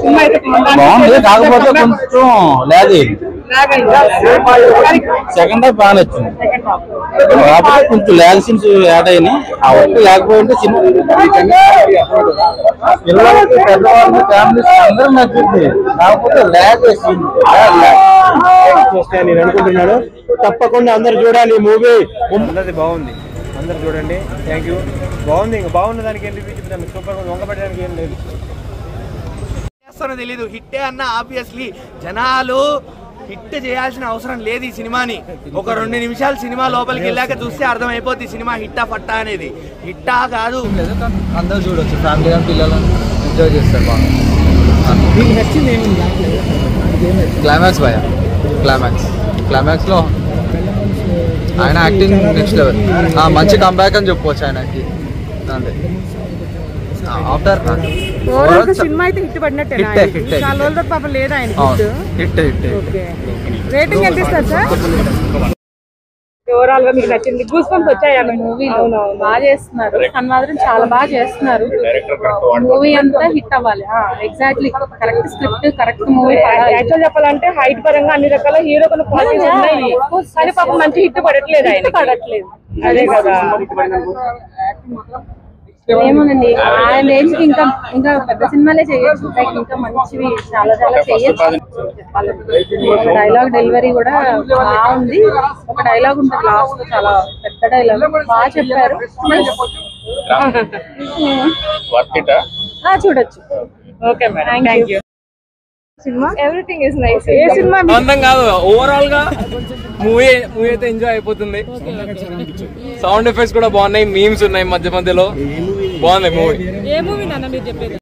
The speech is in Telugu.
బాగుంది, కాకపోతే కొంచెం లేదు. సెకండ్ హాఫ్ బాగా నచ్చింది, కాకపోతే కొంచెం ల్యాగ్ సీన్స్ యాడ్ అయినాయి. ఆ ఒక్క లేకపోతే సినిమా పిల్లలకి పెద్దవాళ్ళకి ఫ్యామిలీస్ అందరూ నచ్చింది, కాకపోతే ల్యాగ్ సీన్ నేను అనుకుంటున్నాను. తప్పకుండా అందరు చూడాలి మూవీ. అందరిది బాగుంది, అందరు చూడండి. Thank you. బాగుంది, ఇంకా బాగున్న దానికి ఏం రివ్యూ చెప్తాను. సూపర్ వంగ పెట్టడానికి ఏం లేదు. తెలీదు హిట్టే అన్న ఆబ్వియస్లీ జనాలు హిట్ చేయాల్సిన అవసరం లేదు. ఈ సినిమాని ఒక 2 నిమిషాలు సినిమా లోపలికి వెళ్ళాక చూస్తే అర్థమైపోద్ది సినిమా హిట్టా ఫట్టా అనేది. హిట్టా కాదు, అందరూ చూడొచ్చు, ఫ్యామిలీ పిల్లలు ఎంజాయ్ చేస్తారు బాగా. క్లైమాక్స్ భయ, క్లైమాక్స్ లో ఆయన యాక్టింగ్ నెక్స్ట్ లెవెల్. మంచి కంబ్యాక్ అని చెప్పవచ్చు ఆయనకి. అంతే. ఆఫ్టర్ సినిమా అయితే హిట్ పడినట్టే. చాలా రోజుల పాప లేదా ఆయన హిట్. రేటింగ్ ఎంత ఇస్తారు సార్? ఓవరాల్ గా మీకు నచ్చింది? గూస్ బంప్స్ వచ్చాయి మూవీలో. బాగా చేస్తున్నారు, మాత్రం చాలా బాగా చేస్తున్నారు. మూవీ అంతా హిట్ అవ్వాలి. Exactly correct script, correct movie. Actual చెప్పాలంటే హైట్ పరంగా అన్ని రకాల హీరో కొన్ని క్వాలిటీస్ ఉన్నాయి, కానీ పాపం మంచి హిట్ పడట్లేదు. అదే కదా. ఏమోనండి, ఆయన రేంజ్ కి ఇంకా పెద్ద సినిమాలే చేయొచ్చు, ఇంకా మంచివి చాలా చేయొచ్చు. ఒక డైలాగ్ డెలివరీ కూడా బాగుంది. ఒక డైలాగ్ ఉంటుంది లాస్ట్, చాలా పెద్ద డైలాగ్, బాగా చెప్పారు. చూడొచ్చు. Okay madam, thank you. Cinema everything is nice. A cinema అందం కాదు, ఓవరాల్ గా మూవీ అయితే ఎంజాయ్ అయిపోతుంది. సౌండ్ ఎఫెక్ట్స్ కూడా బాగున్నాయి, మీమ్స్ ఉన్నాయి మధ్య మధ్యలో. బాగుంది మూవీ. ఏ మూవీ నాన్న మీరు చెప్పేది?